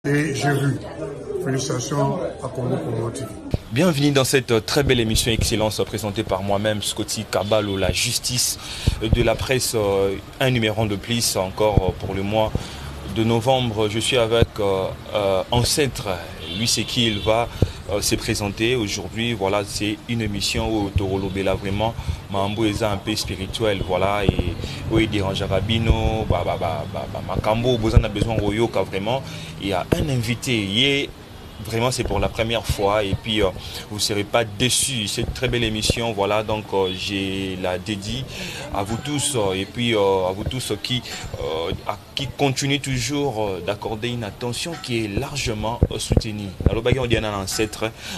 Et j'ai vu. Félicitations à Congo TV. Bienvenue dans cette très belle émission Excellence présentée par moi-même, Scotty Kabalo, la justice de la presse, un numéro de plus encore pour le mois de novembre. Je suis avec Ancêtre, lui c'est qui il va se présenter aujourd'hui. Voilà, c'est une émission où Torolo Bela vraiment Mambo est un peu spirituel, voilà, et où il dérange Rabino, Makambo, Bozan a besoin Royoka vraiment. Il y a un invité, vraiment c'est pour la première fois et puis vous ne serez pas déçus. C'est une très belle émission, voilà, donc j'ai la dédie à vous tous et puis à vous tous qui continuent toujours d'accorder une attention qui est largement soutenue. Alors on dit à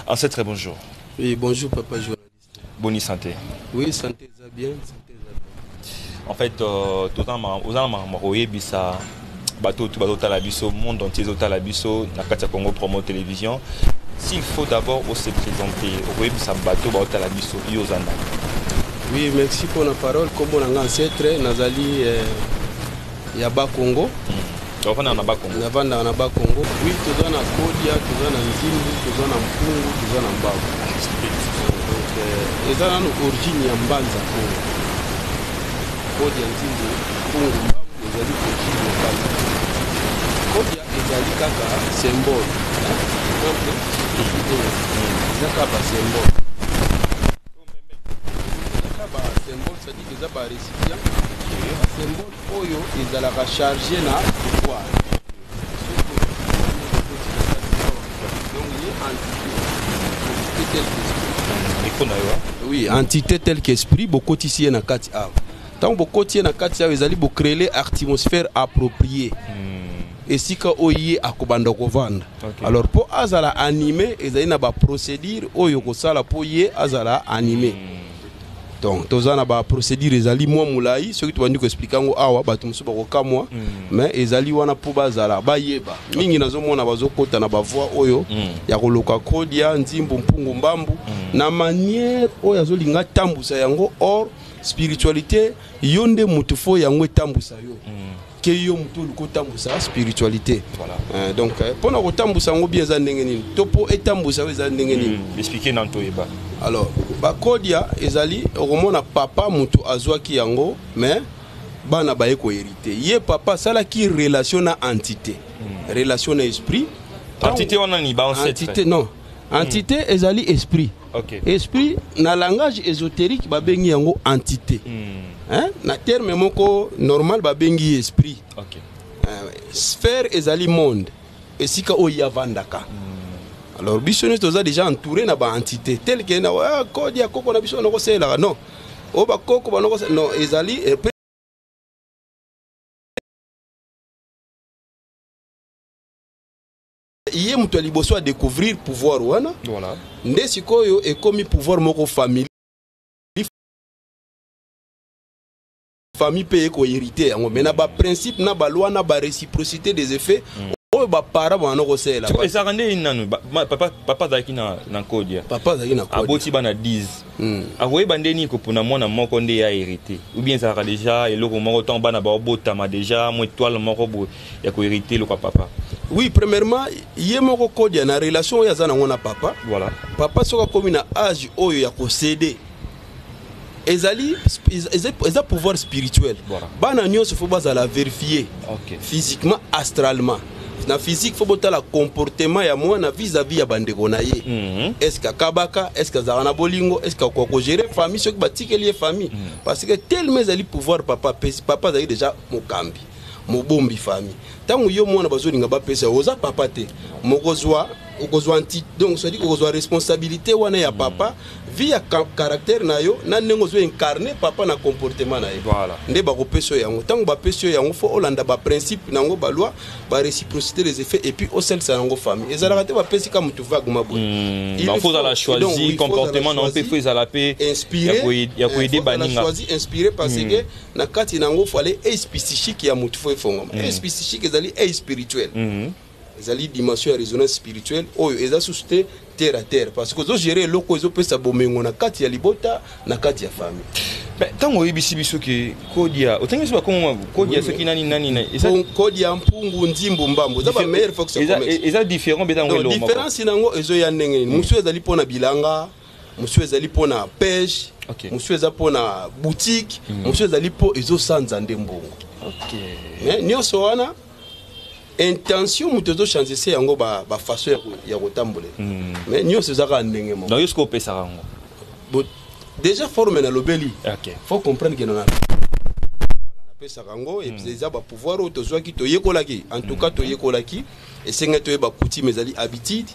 Ancêtre, bonjour. Oui, bonjour papa journaliste. Bonne santé. Oui, santé ça bien, santé ça bien. En fait, tout le temps, bateau Talabiso, monde entier Talabiso, Nakata Congo Promo Télévision. S'il faut d'abord se présenter, bateau Talabiso, Yozanda. Oui, merci pour la parole. Comme on a ancêtre, Nazali Yaba Congo. Navanda na Congo. Navanda na Congo. Oui, tout ça na Kodia, tout ça na Nzimbu, tout ça na Mpungu, tout ça na Mbabu. Donc, les gens ont origine ya Mbanza Congo. Kodia, Nzimbu, Mpungu, Mbabu, les gens ont origine ya Mbanza. Kodia ezali kaka symbole. Ezaka ba symbole. Ezaka ba symbole, c'est-à-dire que ezaka ba récipient. Ba symbole oyo ezalaka chargé na pouvoir. Donc il est entité. Oui, entité telle qu'esprit, beaucoup ici na kati a. Tant beaucoup ici na kati a ezali bo créer l'atmosphère appropriée. Et si ka oye akobanda kovanda. Alors pour azala animé ezali na ba procédure oyo kosala po ye azala animé. Donc tozana ba procédure ezali mwa mulai ceux qui tu vas nous expliquer ngo awa ba tumuso ba kokamwa mais ezali wana po bazala ba yeba mingi nazomona bazokota na ba voix oyo ya koloka Kodia Nzimbu Mpungu Mbambu na manière oyo azolinga tambusa yango or spiritualité yonde mutufo yango tambusa yo. Que yo mutu lukotambusa spiritualité. Voilà. Donc pour na kotambusa ngo bien za ndenge nini topo etambusa za ndenge nini expliquer nanto yeba. Alors ba Kodia ezali romona papa mutu azwaki yango mais bana baye ko hériter ye papa sala ki relation na entité relation na esprit entité on ni ba entité non entité ezali esprit. Okay. Esprit na langage ésotérique ba bengi yango entité. Hein? Na terme moko normal ba bengi esprit. Okay. Sphère ezali monde. Esika oya vandaka. Alors biso nous toza déjà entouré na ba entité tel que na Kodia koko na biso na ko sela non. O ba koko ba no ko non ezali iye mutu aliboso a découvrir pouvoir wana. Voilà. Nde sikoyo e komi pouvoir moko famille paye ko hériter mais na ba principe na ba loi na ba réciprocité des effets o ba para ba no ko sela ba ça rende inanu papa zaki na Kodia papa zaki na Kodia aboti bana 10 awoye bandeni ko pona mona moko nde ya hériter ou bien ça déjà et loko moko ton bana ba botama déjà mo étoile moko bo ya ko hériter le papa. Oui, premièrement yé moko Kodia na relation ya zana ngona papa. Voilà. Papa soka komi na âge oyo ya ko céder ezali eza pouvoir spirituel. Voilà. Bana nyonso faut bazala vérifier. Okay. Physiquement, astralement. Na physique faut botala comportement ya mwana vis-à-vis ya bandeko na ye. Est-ce que kabaka, est-ce que zana bolingo, est-ce que ko gérer famille ceux qui batike lié famille parce que tellement ezali pouvoir papa zali déjà mokambi. Mobombi famille. Tant yo mwana bazolinga ba pesa oza papa te. Mokozwa donc ça dit que responsabilité wana ya papa via caractère na yo na nengo zo incarner papa na comportement na ye. Voilà. Nde ba ko peso yango tant ba peso yango fo olanda ba principe nango ba loi ba réciprocité des effets et puis au sel sa nango famille ezala te ba pesi ka mutu vague mabo. Il faut la choisir comportement non pe faut la paix inspirer ya ko aider baninga choisir inspirer parce que na kati nango fallait esprit psychique ya mutu fo efonga esprit psychique ezali spirituel. Ezali dimension ya résonance spirituelle oyo eza suscité terre à terre parce que zo gérer loko ezo pesa bomengo na kati ya libota na kati ya famille. Tango ibisi biso ke kodia otangi so ko kodia ce qui nani kodia mpungu nzimbu mbambo za ba meilleure fois que ça commence eza différent betango lo différence nango ezo ya ndenge musu ezali pona bilanga musu ezali pona pêche musu ezali pona boutique musu ezali po ezo sanza ndembongo mais nyoso wana intention mutu ezo changer se yango ba façon ya kotambola mais nyoso ezaka ndenge mo donc yosko pesa rango déjà forme na lobeli faut comprendre que non a pesa rango et puis ça ba pouvoir auto soit qui to yekolaki en tout cas to yekolaki et c'est ngato ba coutume ezali habitude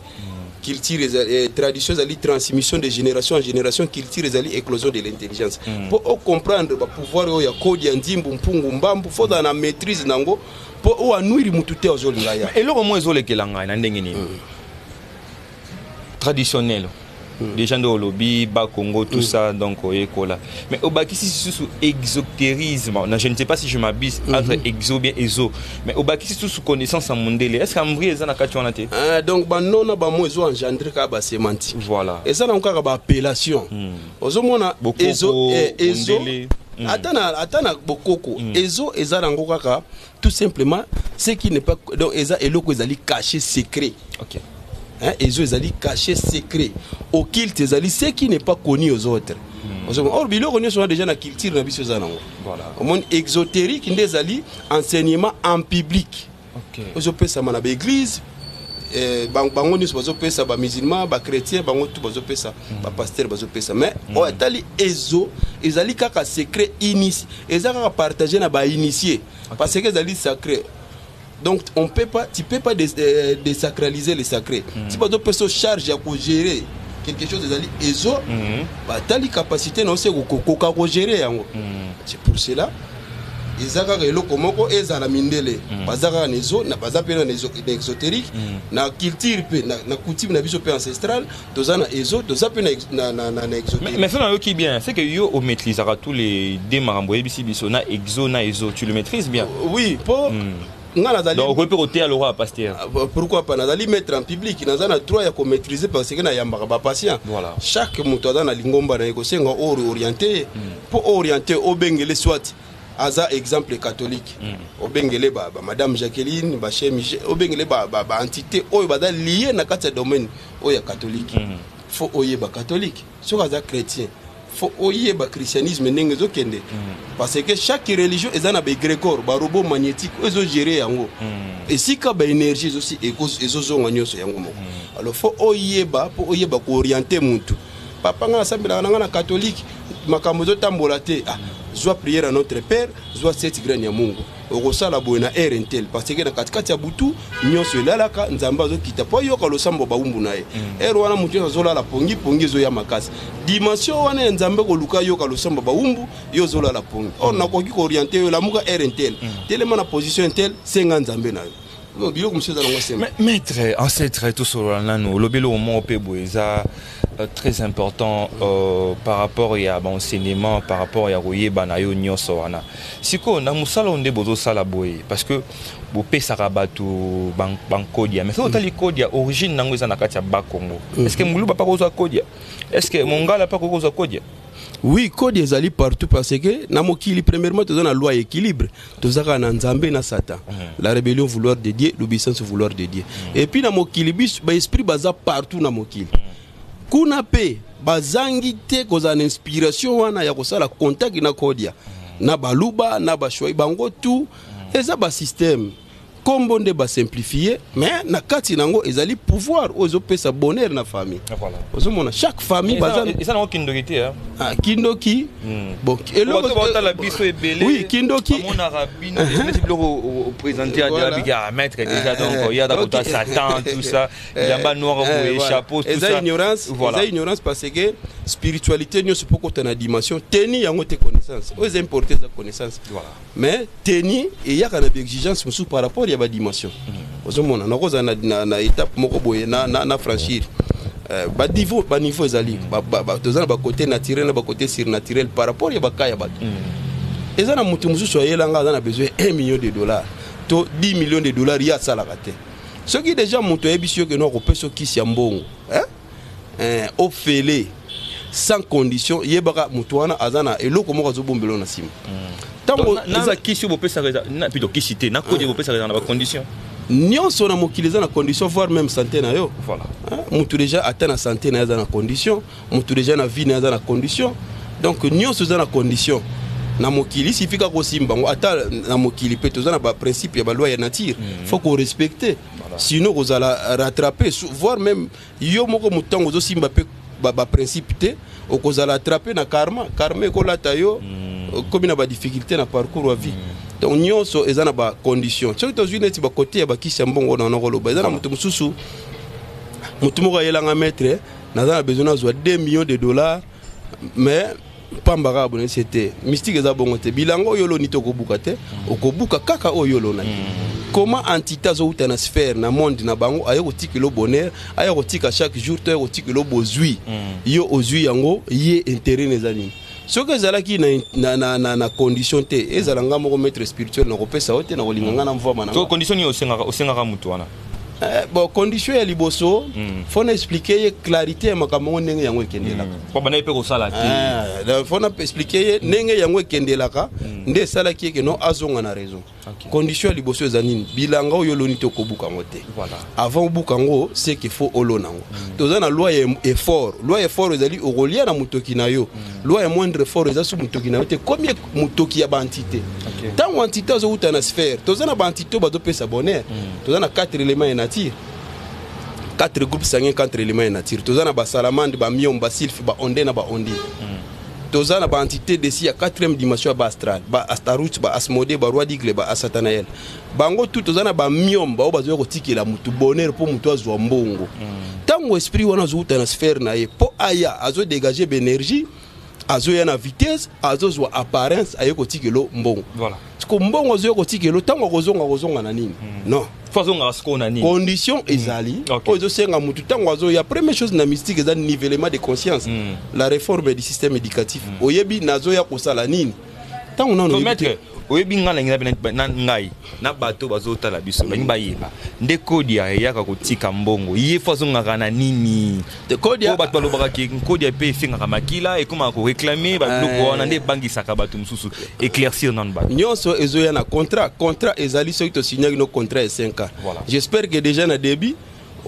culture et tradition ezali transmission de génération en génération culture ezali éclosion de l'intelligence pour comprendre ba pouvoir ya code ya ndimbu mpungu mbambu faut dans la maîtrise nango pour o anuiri mutute ozolinga ya et loko mo ezolekelanga na ndenge ni traditionnel des gens de lobby, bas Congo, tout ça, donc écola. Mais au Bakissi, c'est sous exotérisme. Je ne sais pas si je m'abuse entre exo bien exo. Mais au Bakissi, c'est sous connaissance en mondele. Est-ce qu'en vrai, ça n'a pas été donc, non, bah, moi, ils ont engendré comme sémantique. Voilà. Et ça, n'a encore une appellation. Aux hommes, exo et exo. Attends, bokoko. Exo, ezara ngokaka. Tout simplement, ce qui n'est pas. Donc, eza eloko ezali caché secret. Ok. Ezo ezali caché secret occulte ezali ce qui n'est pas connu aux autres or biloko nyonso wana déjà na culture na biso eza nango au monde exotérique nde ezali enseignement en public ozopesama na baéglise bango nyonso bazopesa bamusulman bachrétien bango tout bazopesa bapaster bazopesa mais oyo atali ezo ezali kaka secret initie eza kaka partage na bainitié parce que ezali sacré. Donc on peut pas, tu peux pas désacraliser les sacrés. Si par exemple personne charge à gérer quelque chose des ezo, bah t'as les capacités non c'est qu'on gérer yango. C'est pour cela ezaka relo komoko ezala mindele bazaka nezo na bazape na nezo exotérique na culture pe na coutume na biso pe ancestral tozana ezo tozape na exotérique. Mais ça qui bien, c'est que yo on maîtrisera tous les démarambo ebisi biso na exo na ezo, tu le maîtrises bien. Oui, pour donc on peut ôter à l'aura pasteur. Pourquoi pas nazali mettre en public nazana droit ya ko maîtriser parce que na yamba ba patient. Voilà. Chaque moto na lingomba na ekosenga orienté pour orienter au bengele soit aza exemple catholique au bengele ba madame Jacqueline ba chez Michel au bengele ba entité oyo ba lié na kati domaine oyo catholique. Faut oyeba catholique sur aza chrétien. Faut oyeba christianisme ndenge zokende parce que chaque religion ezana ba grégor ba robot magnétique ezo gérer yango et si ka ba énergie aussi ezo zonga nyoso yango moko alors faut oyeba pour oyeba ko orienter muntu papa nga asambela na catholique makambo zo tambola te soit prière à notre père soit cette graine ya Mungu okosala boye na RNTL parce que na katikati ya butu nyonso elalaka nzamba azokita po yoka losambo baumbu na ye wana mutu azolala pongi zo ya makasi dimension wana ya nzambe koluka yoka losambo baumbu yo zolala pongi nakoki ko orienter yo lamuka RNTL telema na position tel senga nzambe na yo biloko monsieur zalonga sema maître ancêtre tout sur nano lobelo mo pe boeza très important par rapport à l'enseignement, par à Royeba na yo nyonso wana. Siko na musala onde bozo sala boye parce que bo pesa rabatu bankodia mais so tali kodia origine nango eza na kati ya Bakongo. Est-ce que muluba pa kozo kodia? Est-ce que mongala pa kozo kodia? Oui, code ezali partout parce que na mokili premièrement tu donnes la loi équilibre, tu zaka na nzambe na Satan. La rébellion vouloir de Dieu, l'obéissance vouloir de Dieu. Et puis na mokili bis ba esprit baza partout na mokili. Kuna pe bazangi te koza na inspiration wana ya kosala contact na kodia na baluba na bashoi bango tout eza ba système kombo nde ba simplifier mais na kati nango ezali pouvoir ozo pesa bonheur na famille. Voilà. Ozo mona chaque famille bazana ça na kindokité hein. Kindoki bon eloko la biso ebele. Oui, kindoki mon arabine mais bloko présenter à la maître déjà donc il y a d'accord Satan tout ça il y a bas noir au chapeau tout ça. Voilà. Ignorance parce que spiritualité nous c'est pourquoi tu na dimension teni yango te connaissance. Aux importer sa connaissance. Voilà. Mais teni et il y a kana exigence musu par rapport à ba dimension. Ozo mona na koza na étape moko boye na franchir. Ba niveau ezali tozana ba côté naturel na ba côté surnaturel par rapport ya bakaya ba ezana mutu mususu ayelanga azana besoin 1 million de dollars to 10 millions de dollars ya sala kate ce qui déjà mutu ebisio que no ko peso kisi ya mbongo au fele sans condition yebaka mutuana azana eloko moko azobombelo na sima tango naza kisi bo pesa na plutôt kisité na ko de bo pesa na ba condition nyonso na mokili eza na condition voire même santé na yo voilà mutu déjà atteint na santé na eza na condition mutu déjà na vie na eza na condition donc nyonso eza na condition na mokili sifika ko simbango ata na mokili pe toza na ba principe ya ba loi ya nature faut qu'on respecte sinon vous allez rattraper voire même yo moko mutango zo simba pe ba principe te okozala attraper na karma ko lata yo comme na ba difficulté na parcours wa vie donc nyonso eza na ba condition soki tozwi neti ba côté ya bakisi ya mbongo na koloba eza na mutu mususu mutu moko ayelanga maître naza na besoin azwa 2 millions de dollars mais pambaka abone c'était mystique eza bongo te bilango oyo loni tokobuka te okobuka kaka oyo lona comment entité azouta na sphère na monde na bango ayo kotika lo bonheur ayo kotika chaque jour to ayo kotika lo bozui yo ozui yango ye intérêt nezani soki ezalaki na condition te ezalanga moko maître spirituel na kopesa ote na kolinganga na mvama na condition ni osengaka mutu wana bon condition ya liboso faut na expliquer ye clarité ya makambo ndenge yango ekendelaka po bana pe ko sala te faut na expliquer ye ndenge yango ekendelaka nde salaki eke no azonga na raison condition ya liboso eza nini bilanga oyo loni to kobuka ngote voilà avant obuka ngo c'est qu'il faut olonango toza na loi effort ezali okolia na mutoki na yo loi ya moindre effort eza su mutoki na yo te combien mutoki ya bantité tant entité zo uta na sphère toza na bantité bazo pesa bonheur toza na 4 éléments ya nature 4 groupes sanguins 4 éléments ya nature toza na ba salamande ba miom ba sylphe ba onde na ba ondi toza na ba entité desi ya 4e dimension ba astral ba astarut ba asmodée ba roi d'igle ba asatanael bango tout toza na ba miom ba bazo ko tikela mutu bonheur po mutu azwa mbongo tango esprit wana zo uta na sphère na ye po aya azo dégager ba énergie azo ya na vitesse azo zwa apparence ayo ko tikelo mbongo voilà ko mbongo azo ko tikelo tango kozonga na nini non fazonga sko na nini condition ezali ozo senga mutu tango azo ya première chose na mystique eza nivellement de conscience la réforme du système éducatif oyebi nazo ya kosala nini tango nano oyebi ngala ngina ngai na bato bazotala biso bangi bayeba nde kodia yaka kotika mbongo ye fazonga na nini kodia bato balobaka ki kodia pe finga makila e kuma ko réclamer ba loko wana nde bangisaka bato mususu éclaircir nan ba nyonso ezoya na contrat ezali soki to signer no contrat et 5 ans j'espère que déjà na début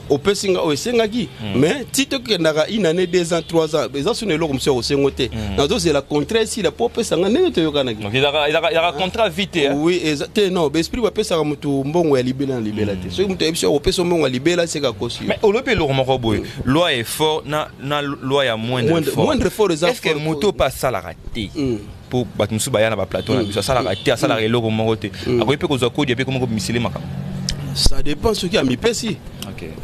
opesinga osengaki mais tito kendaka une année 2 ans 3 ans eza sone loko mso osengote nazo c'est la contrat ici la popesanga nene to yokana donc il y a contrat vite oui exactement non esprit ba pesaka mutu mbongo ya libela na libela te so mutu ebiso opesa mbongo ya libela c'est ka kosi mais olope lo moko boy loi est fort na loi ya moindre fort est-ce que mutu pas sala raté pour batmusu bayana ba plateau na biso sala raté sala eloko moko te akoyi pe kozwa kodi pe komoko misile makam ça dépend ce qui a mi pesi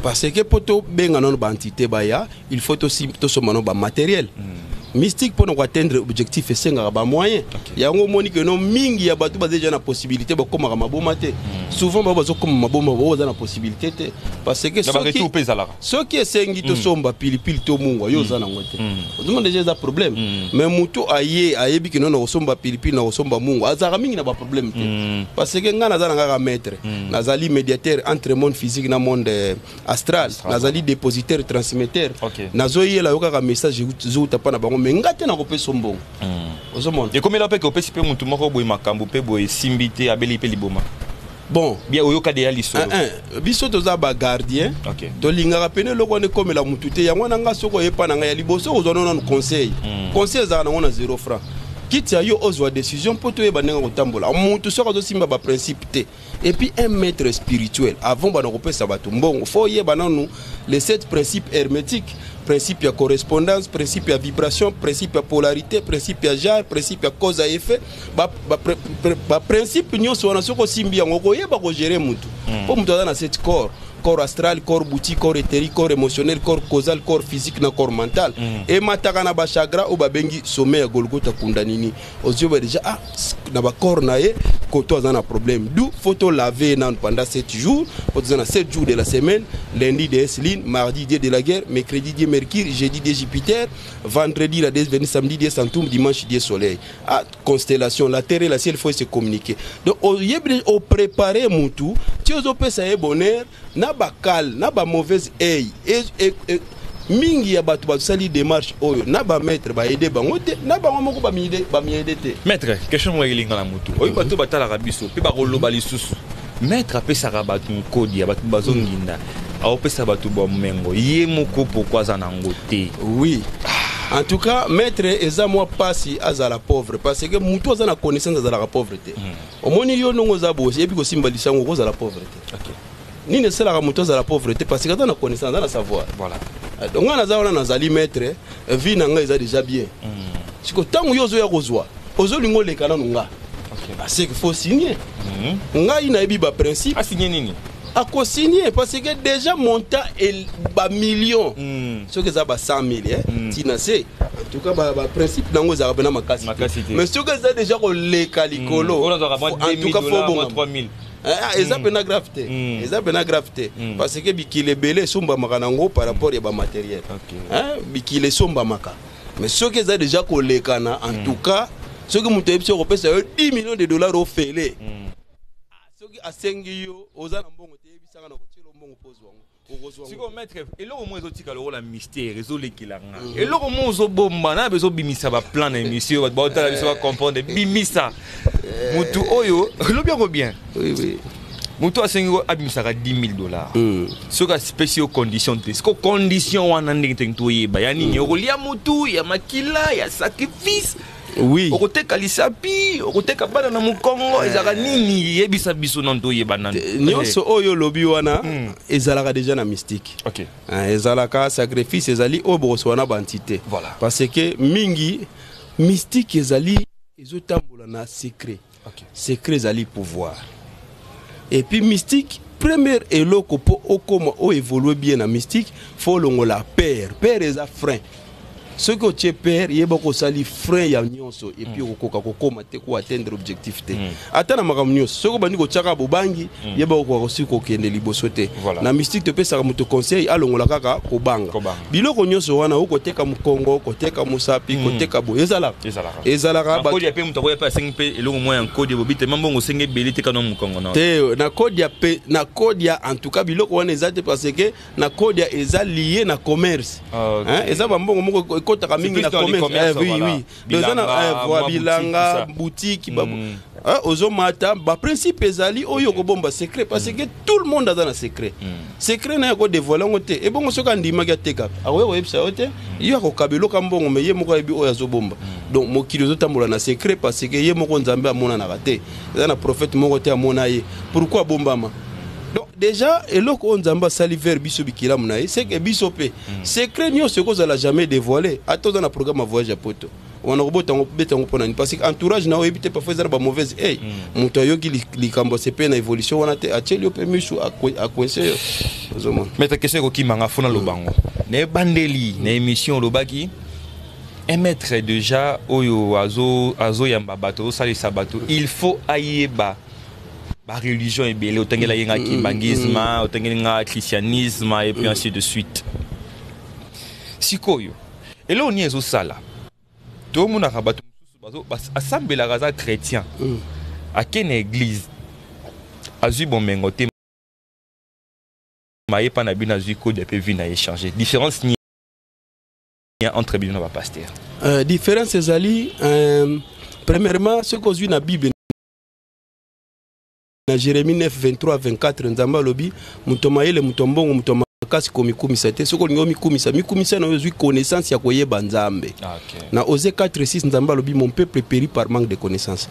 parce que pour to benga non ba entité baya il faut aussi to somano ba matériel mystique pour nous atteindre objectif et senga ba moyen yango moni que non mingi ya batu ba déjà na possibilité ba koma maboma te souvent ba bazo koma maboma ba na possibilité te parce que ce qui est sengi to somba pilipili to mungo yo za na ngote on déjà des problème mais mutu ayebi que non na somba pilipili na somba mungo azaka mingi na ba problème te parce que ngana za na maître nazali médiateur entre monde physique na monde astral nazali dépositaire transmetteur nazo yela yo ka message zo tapa na bango ngate na kopesa mbongo ozomona et comme la pe ko pesi pe mutu moko boy makambo pe boy simbité abeli pe liboma bon bien oyoka de aliso biso toza ba gardien to lingaka pene loko ne komela mutu te yango nanga soko yepa nanga ya liboso ozona na conseil za na ngona 0 francs quitte yo ozwa décision pour to banenga kotambola mutu soko zo simba ba principe te et puis un maître spirituel avant ba na kopesa bato mbongo faut yeba nanu les 7 principes hermétiques principe ya correspondance, principe ya vibration, principe ya polarité, principe ya genre, principe ya cause à effet, principe nyonso wana soko simbi yango koyeba ko gérer mutu. Po mutu na 7 corps astral, corps boutique, corps éthérique, corps émotionnel, corps causal, corps physique na corps mental. Et mataka na ba chakra o ba bengi sommet ya Golgotha kundanini. Ozio ba déjà na ba corps na ye ko to na problème. D'où faut laver pendant 7 jours, faut 7 jours de la semaine, lundi de Esline, mardi dieu de la guerre, mercredi dieu Mercure, jeudi dieu Jupiter, vendredi la déesse Vénus, samedi dieu Saturne, dimanche dieu Soleil. Constellation, la terre et le ciel faut se communiquer. Donc au préparer mutu, tu os pesa e bonheur na ba cal, na ba mauvaise œil et mingi ya bato basali démarche oyo na ba maître ba aider bango te na bango moko ba mi aider te. Maître, question moi elinga la mutu. Oyo bato batala rabiso pe ba koloba lisusu. Maître apesa bato nkodi ya bato bazonginda. Aopesa bato ba mengo. Ye moko pourquoi za nango te. Oui. En tout cas, maître eza moi pasi azala pauvre parce que mutu azana connaissance azala pauvreté. Omoni yo nongo za bosi et puis ko simbalisa ngo za la pauvreté. OK. Ni ne sala mutu azala pauvreté parce que azana connaissance azana savoir. Voilà. Donc on a zaona nazali maître vie na nga eza déjà bien. Siko tango yo zo ya kozwa. Ozo lingo lekana nunga. OK. Parce qu'il faut signer. Nga ina ebi ba principe. A signer nini? A co-signer parce que déjà montant est bas millions. Ce que ça va 100 000 tina c'est en tout cas ba principe nango za bana makasi. Mais ce que ça déjà ko le calicolo. En tout cas faut bon 3000. Eza pena gravité. Eza pena gravité parce que bikile belé somba makanango par rapport ya ba matériel. Hein bikile somba maka. Mais ce que ça déjà ko le kana en tout cas ce que muto epso ko pesa 10 millions de dollars au félé. A sengio oza na mbongo te bisanga na kotilo mbongo pozwa ngo siko maître eloko mo ezotika lo la mystère ezolekilanga eloko mo ozobomba na bezo bimisa ba plan na émission ba otala biso ba comprendre bimisa mutu oyo lobi ko bien oui mutu asengo abimisaka $10,000 soka spécial condition te siko condition wana ndenge to yeba yani nyokolia mutu ya makila ya sacrifice. Oui. Au côté Kalisapi, au côté Kabana na Mukongo, ezala nini yebisa biso nanto yebana. Nyonso oyo lobi wana ezalaka déjà na mystique. OK. Ezalaka sacrifice ezali oboso wana bantité. Voilà. Parce que mingi mystique ezali ezotambola na secret. OK. Secret ezali pouvoir. Et puis mystique premier eloko po okoma o évoluer bien na mystique, faut longola père. Père eza frein. Ce que tu père, il y a beaucoup de freins et puis on atteindre l'objectif. Attends, ce que tu as bobangi, il y a beaucoup de libosoté. La mystique te peut ça te conseil à l'on la kaka kobanga. Bilo konyo so wana o côté comme Congo, côté comme Musapi, côté Kabo. Ezala. Ezala. Code ya pe mutako ya pa 5 pe eloko moya en code bobite mambo ngosenge belite kana mu Congo na. Te na code ya pe na code ya en tout cas bilo ko wana ezate parce que na code ya eza lié na commerce. Hein, eza bambongo moko kotaka mingi na commerce. Oui. Bilanga, bilanga, boutique, ozo mata, ba principe ezali oyo ko bomba secret parce que tout le monde a dans un secret. Secret na ko dévoiler ngote. Et bon soka ndima ga teka. Awe website yo ko kabelo kambongo me ye moko ebi oyo azo bomba. Donc mokili zo tambola na secret parce que ye moko nzambe amona na raté. Eza na prophète moko te amona ye. Pourquoi bombama? Donc déjà eloko onzamba sali vers biso bikila munaye c'est que biso pe secret nyo ce qu'on a jamais dévoilé attends dans le programme voyage à poto on a robota on beta on pona parce que entourage na ebité parfois ça ba mauvaise hey muto yoki likambo c'est pe na évolution on a te achelio pe misu a coincer ozoma meta question ko kimanga fona lobango ne bandeli na émission lobaki un maître déjà oyo azo yamba bato sali sabato il faut ayeba la religion est belle, autant que la kimbangisme, autant que le christianisme et puis ainsi de suite. Sikoyo. Et là on y est au sala. Tout le monde a rabattu assemblée la raza chrétien. À quelle église? Azu bon mengote. Maïe pas nabi na zuko de pe vina échanger. Différence ni entre bino ba pasteur. Différence ezali premièrement ce qu'on vit na Bible. Na Jérémie 9 23 24 nzamba lobi mutomayele mutombongo mutomakasi komikumisa te soko lingo mikumisa na yozui connaissance ya koyeba nzambe. Na Osée 4 6 nzamba lobi mon peuple périt par manque de connaissance.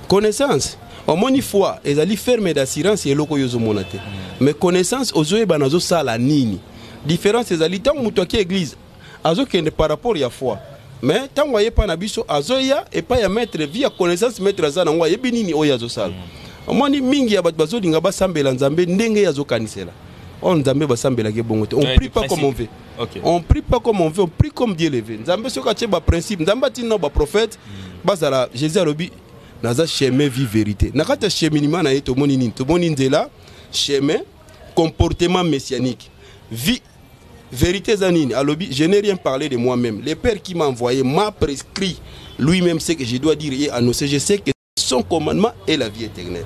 Connaissance omoni foi ezali ferme d'assurance eloko yozo monate. Mais connaissance ozoyeba nazo sala nini. Différence ezali tant muto ki église azo kende par rapport ya foi. Mais tant waye pa na biso azoya et pas ya maître via connaissance maître azana ngwa yebi nini oyazo sala. Omoni mingi ya bato bazolinga basambela nzambe ndenge yazokanisela. On nzambe basambela ke bongo te. On prie pas comme on veut. On prie pas comme on veut, on prie comme Dieu le veut. Nzambe soka tche ba principe, nzamba tina ba prophète, bazala Jésus alobi naza chemin vie vérité. Nakata cheminima na yeto moni nini, to moni nzela, chemin comportement messianique. Vie vérité zanini alobi je n'ai rien parlé de moi-même. Le Père qui m'a envoyé m'a prescrit lui-même ce que je dois dire et annoncer. Je sais que son commandement est la vie éternelle.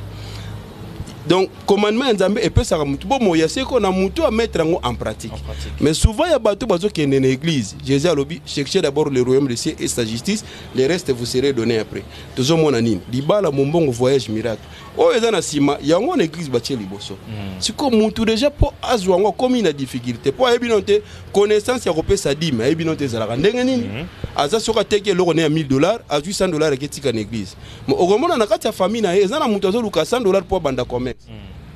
Donc commandement nzambe et peut ça mutu bon moya c'est qu'on a mutu à mettre en pratique. Mais souvent il y a bateau bateau qui est dans l'église. Jésus a lobby cherchez d'abord le royaume de Dieu et sa justice, le reste vous serez donné après. Toujours mon anime. Dibala mon bon voyage miracle. Oh ezana sima yango en église batie liboso. C'est comme mutu déjà pour azwango comme une difficulté. Pour ebinote connaissance ya kopé sa dîme, ebinote zalaka ndenge nini. Aza soka teke lo connaît à $1000, à $800 ketika en église. Mais au moment na kati ya famille na ezana mutu azoluka $100 pour banda commerce.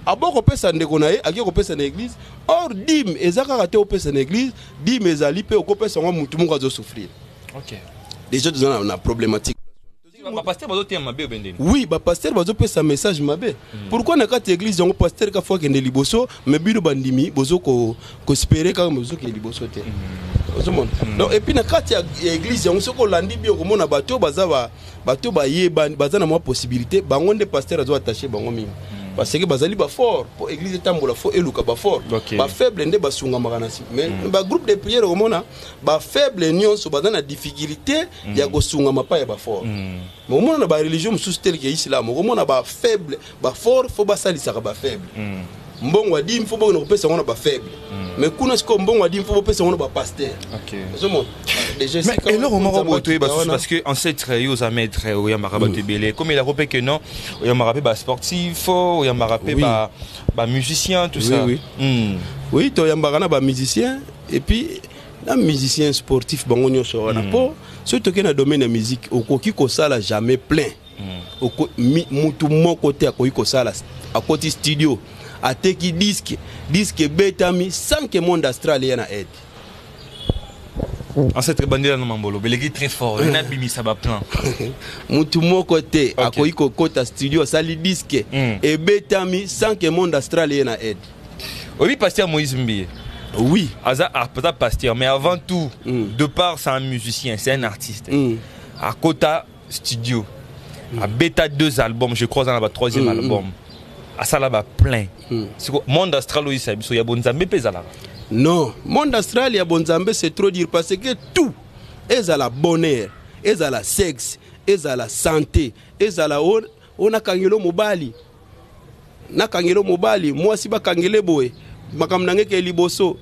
Abo kopesa ndeko na ye aki kopesa na église or dim ezaka kate opesa na église dim ezali pe okopesa ngo mutu mungu azo souffrir. OK. Déjà nous avons une problématique. Pasteur bazo te mabe bendeni. Oui, ba pasteur bazo pesa message mabe. Pourquoi na kati église ngo pasteur ka fois kende liboso mais bino bandimi bozo ko espérer ka bozo ke liboso te. Donc et puis na kati église ngo soko landi bi ko mona bato bazaba bato ba yeba bazana mo possibilité bango nde pasteur azo attacher bango mingi. Parce que bazali ba fort pour église tambola fort eluka ba fort ba faible nde basunga makanasi mais ba groupe de prière omona ba faible nyonso bazana difficulté ya kosunga mapa ya ba fort mais omona na ba religion mususu tel que islam omona ba faible ba fort faut ba salisa ba faible mbongo adim faut ba pesa ngona ba faible mais kuna siko mbongo adim faut pesa ngona ba pasteur. OK. Mais alors on m'a parce que en cette réunion aux maître au Yamarabe Tebele comme il a rappelé que non au Yamarabe ba sportif au Yamarabe ba musicien tout ça. Oui, to Yambarana ba musicien et puis la musicien sportif bango nyonso wana po surtout que na domaine de musique okoki ko sala jamais plein. Oko mutu moko te akoki ko sala à côté studio ateki disque betami sans que monde astral yana aide. En cette bandera no mambolo belegi très fort na bimi ça va plein mutu moko te akoki ko kota studio sali disque et betami sans que monde astral yana aide. Oui, pasteur Moïse Mbie. Oui, Aza peut-être pasteur mais avant tout de part c'est un musicien, c'est un artiste. À Kota studio à bêta 2 albums, je crois dans la 3e album. À ça là bas plein. C'est quoi monde astral oui ça biso ya bonzambe pezala. Non, monde astral ya bonzambe c'est trop dire parce que tout est à la bonheur, est à la sexe, est à la santé, est à la on a kangelo mobali. Na kangelo mobali, moi si ba kangele boy, makamnange ke liboso,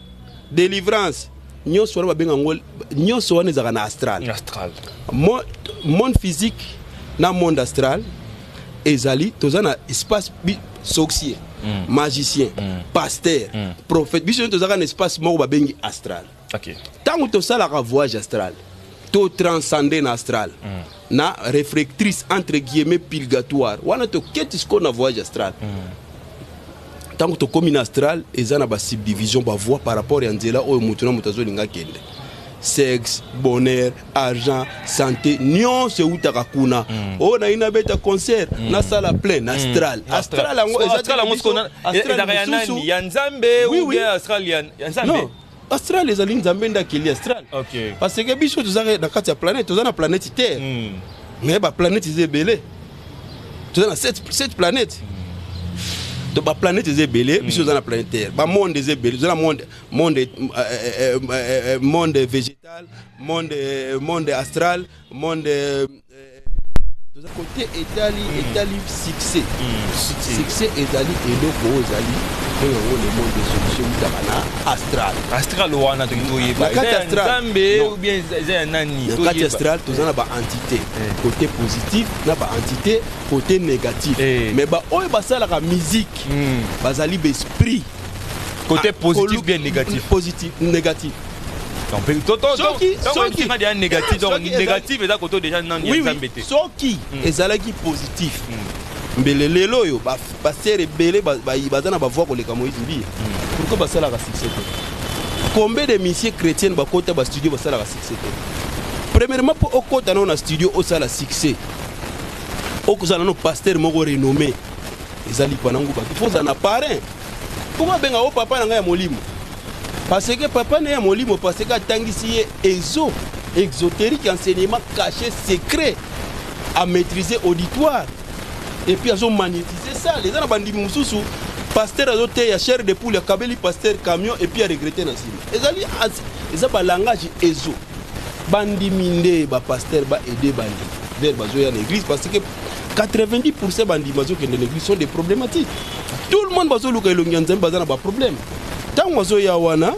délivrance. Nyonso ba benga ngol, nyonso wana ezaka na astral. Astral. Monde physique na monde astral ezali tozana espace sorcier, magicien, pasteur, prophète. Biso tozaka na espace moko ba bengi astral. OK. Tango to sala ka voyage astral, to transcender na astral. Na réfractrice entre guillemets purgatoire. Wana to ketisko na voyage astral. Tango to komi na astral ezana ba subdivision ba voix par rapport à nzela o mutu na mutazo linga kende. Sexe, bonheur, argent, santé, nion se utaka kuna. Oh na ina beta concert, na sala plein, astral. Astral ango astral yanani yanzambe ou bien astral yanzambe. Non. Astral les alines nzambe ndakeli astral. OK. Parce que biso tozaka na kati ya planète, tozana planète Terre. Mais ba planète zebele. Tozana 7 planètes. Donc la planète est belée, puis dans la planète Terre. Le monde est belé, dans le monde végétal, monde astral, monde côté étali succès. Succès étali et donc ozali le monde de solution astral. Astral wana to toyeba. La carte astral ou bien nani. La carte astral tozana ba entité côté positif na ba entité côté négatif. Mais ba oyo basala la musique bazali ba esprit côté positif bien négatif. Positif négatif. Donc qui va dire négatif donc négatif et ça côté déjà non oui soki ezalaki positif mbele lelo yo ba passer belé bazana ba voix ko leka Moïse Mbie pourquoi basala ka succès combien de missions chrétiennes ba kota ba studio basala ka succès premièrement pour okota na studio au sala succès okozala no pasteur moko renommé ezali panangu ba faut en parrain comment benga o papa na nga ya molimo. Parce que papa n'est pas molimo parce que tangisi exotérique enseignement caché secret à maîtriser auditoire et puis à magnétiser ça les gens bandi mususu pasteur azote ya chair de poule kabeli pasteur camion et puis à regretter na sima ezali eza ba langage ezo bandi minde ba pasteur ba aider bandi vers bazo ya l'église parce que 90% bandi bazo que l'église sont des problématiques. tout le monde bazoluka elongi ya nzambe baza na baproblème ntango bazoya wana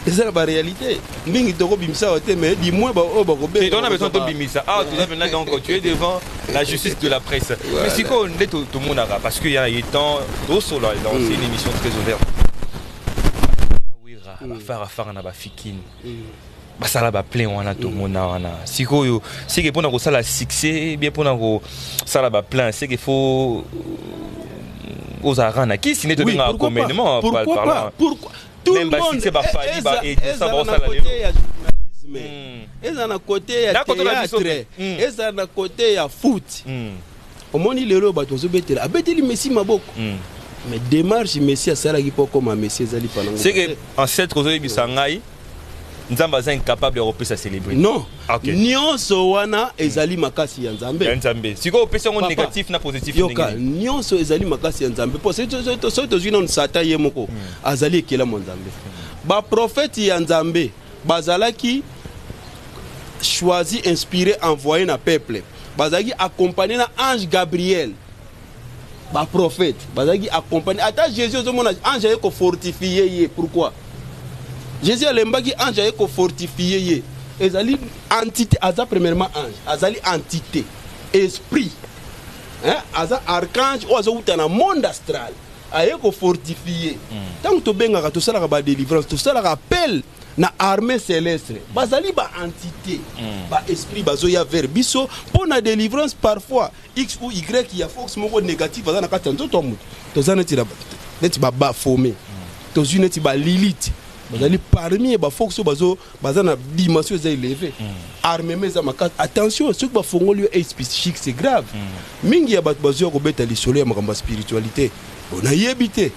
eza na baréalité mingi tokobimisa te mais du moins oyo on a besoin tobimisa tu as maintenant donc tu es devant la justice de la presse mais sikoyo nde tomonaka parce que ya temps tosolo c'est une émission très ouverte bafara na bafikini basala baplain wana tomona wana sikoyo seke mpona kosala succès bien mpona kosala baplain seke faut ozala na kisi nde tobengaka commandement pourquoi tout le monde eza na côté ya théâtre eza na côté ya foot omoni lelo bato ozobetela abeteli Messi maboko mais démarche Messi asalaki po koma Messi ezali panango c'est que ancêtre ozoyebisa ngai nzambe aza incapable ya kopesa célébrer non nyonso wana ezali makasi ya nzambe sikoyo opesa yango négatif na positif yoka nyonso ezali makasi ya nzambe po soki tozwi nano sata ye moko azali ekelamo nzambe baprofete ya nzambe bazalaki choisi inspiré envoyé na peuple bazalaki accompagné na ange Gabriel baprofete bazalaki accompagné ata Jésus ozomona ange aye kofortifie ye pourquoi Jésus alembaki ange aye kofortifie ye ezali entité aza premièrement ange azali entité esprit aza archange oyo azowuta na monde astral aye kofortifie ntango tobengaka tosalaka badélivrance tosalaka appel na armée céleste bazali baentité baesprit bazoya vers biso mpo na délivrance parfois x ou y ya force moko négative aza na kati ya nzoto ya moto toza neti babafome tozwi neti balilite bazali parmi baforce oyo baza na dimension eza élevé armement eza makasi attention soki bafongoli yo aide psychique c'est grave mingi ya bato bazoya kobeta lisolo ya makambo ya spiritualité bonayebi te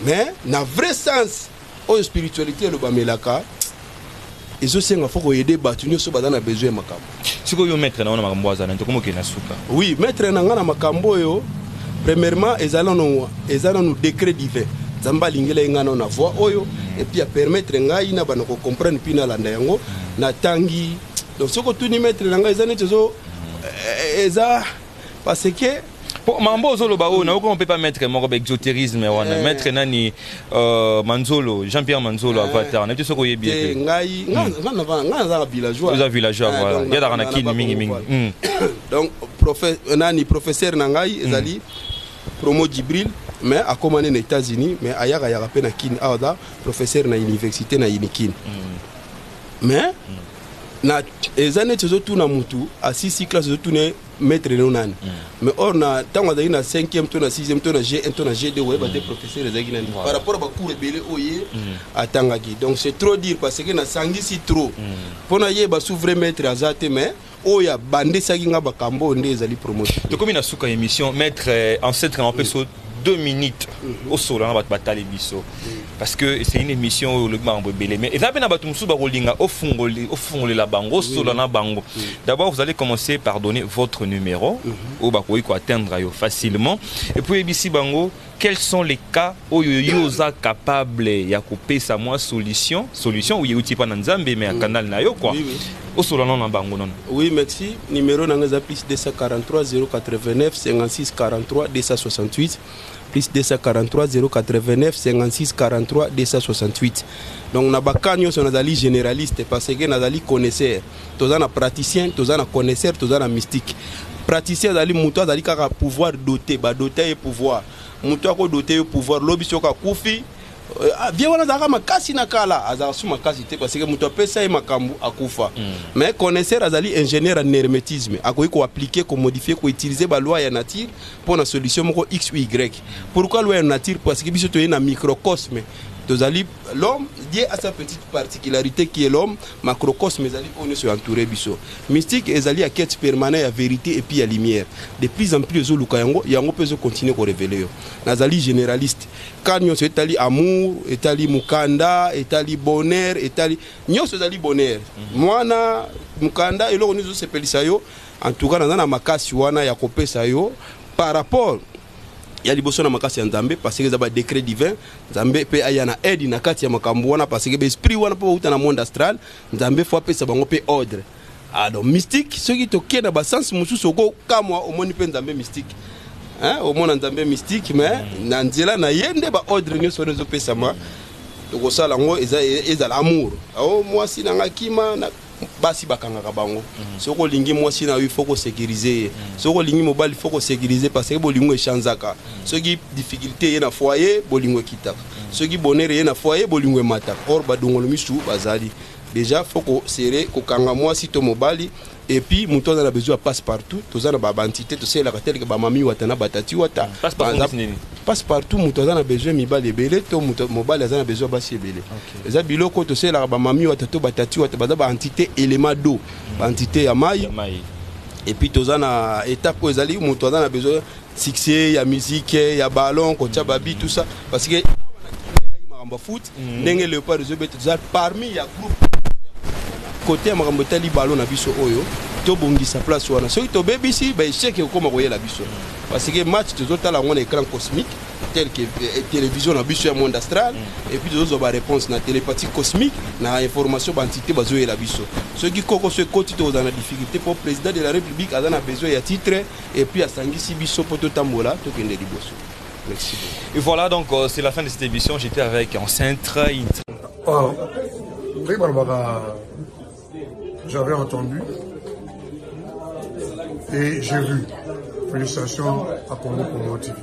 mais na vrai sens oyo spiritualité elobamelaka ezosenga fo koyede bato nyonso baza na besoin ya makambo sikoyo maître na wana makambo azana tokomoke na suka oui maître na nga na makambo oyo premièrement eza nanu décret divin nzambe alingela ye nga na voix oyo et puis apermettre ngai na bana kocomprendre mpi nalanda yango natangi donc soko tuni maître na ngai eza neti eza parce que mambo ozoloba oyo naokomo mpe pa maître moko baexotérisme wana maître nani Manzolo Jean-Pierre Manzolo avatar nayebi te soki oyebi ete ngai nazaka villageois oza villageois voilà yadaka na kini mingi donc professeur na ngai ezali Promo Djibril mais akomane na États-Unis mais ayaka mpe na kini awa professeur na université na Unikini mais na eza neti ozotuna mutu asisi classe ozotuna maître no nani mais or na ntango azalaki na 5e to na 6e to na G1 to na G2 oyeba te professeur ezalaki nani par rapport a bacours ebele oye atangaki donc c'est trop dire parce que nasangisi trop mpo na yeba souverain maître aza te mais oyo abandesaki nga bakambo nde ezali promotion tokomi na suka émission maître ancêtre na mpe 2 minutes au sol na bato batali biso parce que c'est une émission le mambo belé mais eza pe na bato musu ba kolinga ofungoli la bango solo na bango d'abord vous allez commencer par donner votre numéro au bakoyi ko atteindre yo facilement et puis bisi bango quels sont les cas où yoza capable ya kopesa moi solution ou yuti pa na nzambe mais canal na yo quoi au solo na bango non oui merci numéro na ngaza plus 243 089 56 43 268 plus 243 089 56 43 268 donc na bakanyo so nazali généraliste parce que nazali connaisseur toza na praticien toza na connaisseur toza na mystique praticien azali muto azali kaka pouvoir doter ba doter et pouvoir muto ako doter et pouvoir lobi soka kufi bien wana zaka makasi na kala azaka suma makasi te parce que muto apesa e makambu akufa mais connaisseur azali ingénieur en hermétisme akoyi ko appliquer ko modifier ko utiliser ba loi ya nature pour na solution moko x ou y pourquoi loi ya nature parce que biso to na microcosme tozali l'homme Dieu a sa petite particularité qui est l'homme macrocosme ezali on se entourer biso mystique ezali à quête permanente à vérité et puis à lumière de plus en plus ozoluka yango peut continuer ko révéler yo nazali généraliste quand nyo etali amour etali mukanda etali bonheur etali nyo ezali bonheur mwana mukanda eloko nizo sepelisa yo en tout cas na makasi wana ya kopesa yo par rapport ya liboso na makasi ya nzambe parce que zaba décret divin nzambe pe aya na aide na kati ya makambo wana parce que esprit wana po uta na monde astral nzambe faut pesa bango pe ordre donc mystique ce qui toke na ba sens mususu ko kamwa omoni pe nzambe mystique hein au moins Nzambe mystique mais na nzela na yende ba ordre nyonso nezo pesa ma to sala ngo eza l'amour oh moi si na ngakima na basi bakangaka bango soko lingi moi si na il faut ko sécuriser soko lingi mobile faut ko sécuriser parce que bolingo echanzaka soki difficulté ye na foyer bolingo kitaka soki bonheur ye na foyer bolingo mataka or badongolo misu bazali déjà faut ko serrer ko kanga moi si to mobile et puis muto na besoin passe partout tozana ba entité to sela ka tel que ba mami watana batati wata passe partout muto na besoin mibale belé to muto mobile azana besoin basi belé eza biloko to sela ba mami watato batati wata ba entité élément d'eau ba entité ya mai et puis tozana étape ko ezali muto na besoin succès ya musique ya ballon ko tia babi tout ça parce que foot ndenge léopard parmi ya groupe côté makambo tali ballon na biso oyo to bongisa place wana so to BBC ba échec ko koyela biso parce que match tozotala ngona écran cosmique tel que télévision na biso ya monde astral et puis tozo ba réponse na télépathie cosmique na information ba entité bazoyela biso ceux qui koko ce côté to za na difficulté pour président de la république a na besoin ya titre et puis asangisi biso poto tambola to kende liboso. Merci. Et voilà, donc c'est la fin de cette émission. J'étais avec Enceinte. J'avais entendu et j'ai vu. Félicitations à Congo TV.